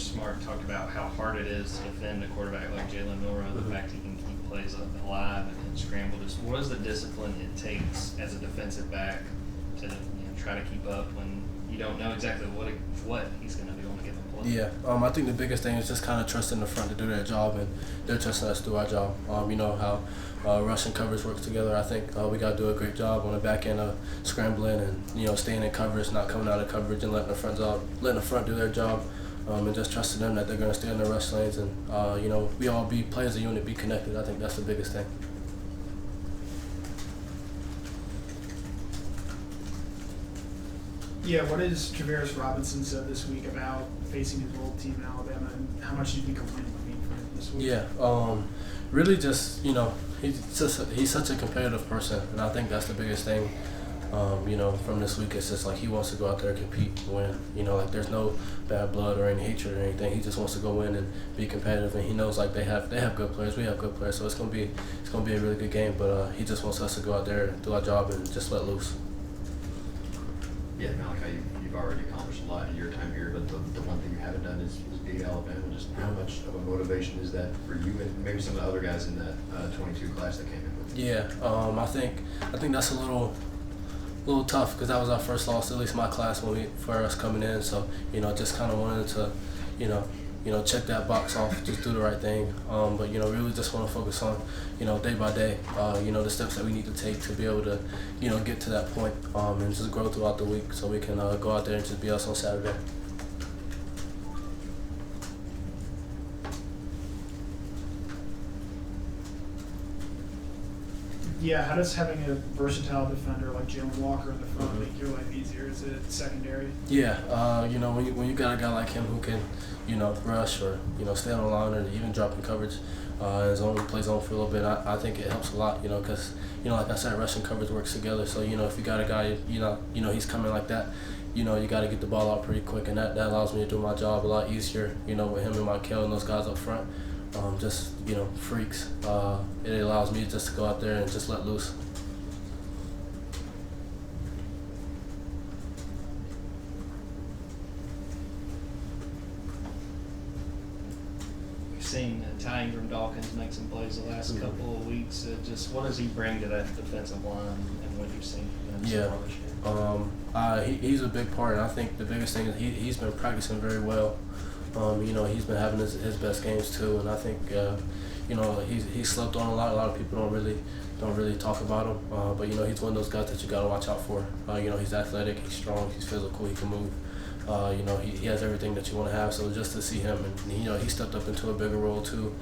Smart talked about how hard it is to defend a quarterback like Jalen Milroe, the fact he can keep plays alive and scramble. Just what is the discipline it takes as a defensive back to try to keep up when you don't know exactly what he's going to do on a given play? Yeah, I think the biggest thing is just kind of trusting the front to do their job, and they're trusting us to do our job. You know how rush and coverage works together. I think we got to do a great job on the back end of scrambling and staying in coverage, not coming out of coverage, and letting the front do their job, and just trusting them that they're going to stay in their rush lanes, and we all play as a unit, be connected. I think that's the biggest thing. Yeah, what has Travaris Robinson said this week about facing his old team in Alabama, and how much do you think a win would mean for him this week? Yeah, really just, he's such a competitive person, and I think that's the biggest thing, from this week. It's just like he wants to go out there and compete and win. Like there's no bad blood or any hatred or anything. He just wants to go in and be competitive, and he knows like they have good players, we have good players, so it's gonna be a really good game. But he just wants us to go out there and do our job and just let loose. Yeah, Malaki, you've already accomplished a lot in your time here, but the one thing you haven't done is beat Alabama. Just how much of a motivation is that for you and maybe some of the other guys in that 22 class that came in with you? Yeah, I think that's a little tough because that was our first loss, at least my class for us coming in. So just kind of wanted to check that box off, just do the right thing. But really just want to focus on day by day, the steps that we need to take to be able to get to that point, and just grow throughout the week so we can go out there and just be us on Saturday. Yeah, how does having a versatile defender like Jaylen Walker in the front make your life easier? Is it secondary? Yeah, when you got a guy like him who can, rush or stay on the line or even drop in coverage, play zone for a little bit, I think it helps a lot. Because like I said, rush and coverage works together. So if you got a guy, he's coming like that, you got to get the ball out pretty quick, and that allows me to do my job a lot easier. With him and Michael and those guys up front. Just freaks. It allows me just to go out there and just let loose. We've seen Ty Ingram Dawkins make some plays the last couple of weeks. Just what does he bring to that defensive line, and what you've seen from him so far this year? He's a big part, and I think the biggest thing is he's been practicing very well. He's been having his best games too, and I think he's slept on a lot. A lot of people don't really talk about him, but he's one of those guys that you got to watch out for. He's athletic, he's strong, he's physical, he can move. He has everything that you want to have. So just to see him, and he stepped up into a bigger role too.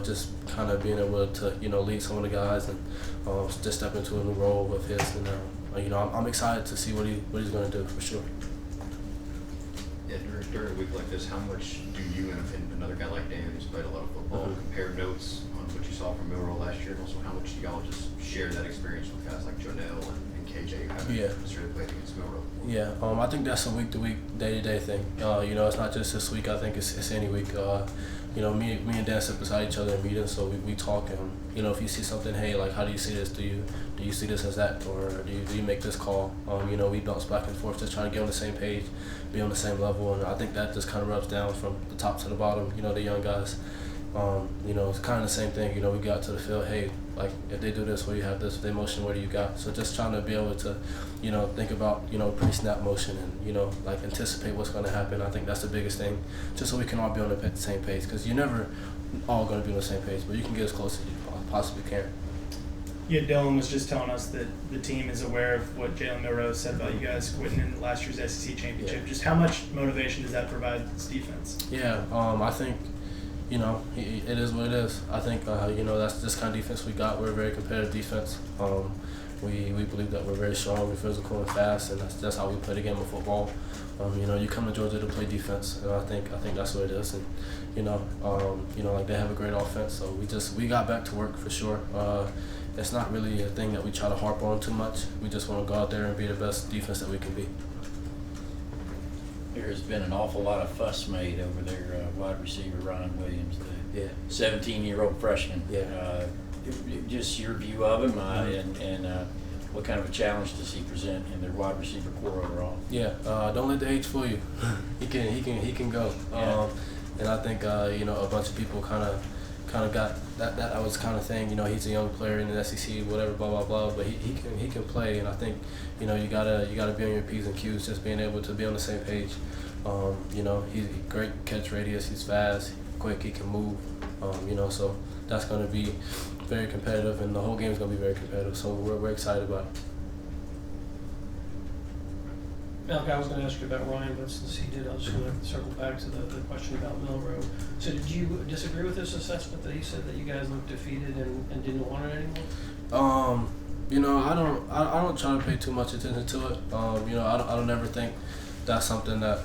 Just kind of being able to lead some of the guys and just step into a new role of his. And I'm excited to see what he's going to do for sure. Yeah, during a week like this, how much do you and another guy like Dan, who's played a lot of football, compare notes on what you saw from Milroe last year, and also how much do y'all just share that experience with guys like Jonell and KJ who haven't necessarily played against Milroe? Yeah, I think that's a week-to-week, day-to-day thing. It's not just this week. I think it's any week. Me and Dan sit beside each other in meetings, so we talk. And if you see something, hey, like how do you see this? Do you see this as that, or do you make this call? We bounce back and forth, just trying to get on the same page, be on the same level, and I think that just kind of rubs down from the top to the bottom. The young guys. It's kind of the same thing. We got to the field, hey, like if they do this, what do you have this? If they motion, what do you got? So just trying to be able to, think about, pre-snap motion and, like anticipate what's going to happen. I think that's the biggest thing, just so we can all be on the same page, because you're never all going to be on the same page, but you can get as close as you possibly can. Yeah, Dylan was just telling us that the team is aware of what Jalen Milroe said about you guys quitting in last year's SEC championship. Yeah. Just how much motivation does that provide this defense? Yeah, I think, it is what it is. I think, that's this kind of defense we got. We're a very competitive defense. We believe that we're very strong, we're physical and fast, and that's how we play the game of football. You come to Georgia to play defense, and I think that's what it is. And like they have a great offense, so we got back to work for sure. It's not really a thing that we try to harp on too much. We just want to go out there and be the best defense that we can be. There's been an awful lot of fuss made over their wide receiver, Ryan Williams, the 17-year-old freshman. Yeah. Just your view of him, and what kind of a challenge does he present in their wide receiver core overall? Yeah, don't let the age fool you. He can go. Yeah. And I think you know, a bunch of people kind of got that I was kind of saying, you know, he's a young player in the SEC, whatever, blah blah blah. But he can play, and I think, you know, you gotta be on your P's and Q's, just being able to be on the same page. You know, he's great catch radius, he's fast, quick, he can move. You know, so that's gonna be very competitive, and the whole game is gonna be very competitive. So we're excited about it. Malaki, I was going to ask you about Ryan, but since he did, I was just going to circle back to the question about Milroe. So did you disagree with this assessment that he said that you guys looked defeated and didn't want it anymore? You know, I don't try to pay too much attention to it. You know, I don't ever think that's something that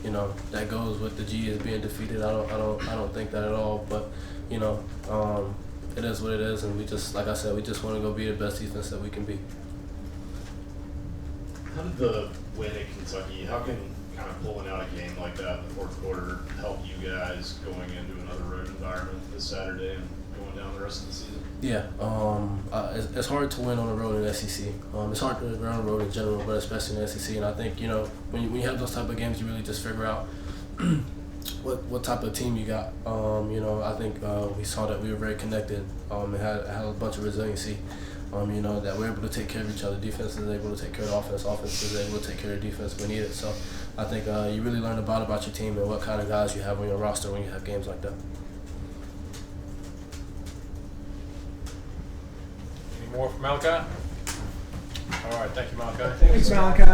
you know, that goes with the G is being defeated. I don't think that at all. But you know, it is what it is, and we just, like I said, we just want to go be the best defense that we can be. How did the win at Kentucky, how can kind of pulling out a game like that in the fourth quarter help you guys going into another road environment this Saturday and going down the rest of the season? Yeah, it's hard to win on the road in the SEC. It's hard to win on the road in general, but especially in the SEC. And I think, you know, when you have those type of games, you really just figure out what type of team you got. You know, I think we saw that we were very connected and had a bunch of resiliency. You know, that we're able to take care of each other. Defense is able to take care of offense. Offense is able to take care of defense when needed. So I think you really learn about your team and what kind of guys you have on your roster when you have games like that. Any more from Malaki? All right, thank you, Malaki. Thanks, Malachi.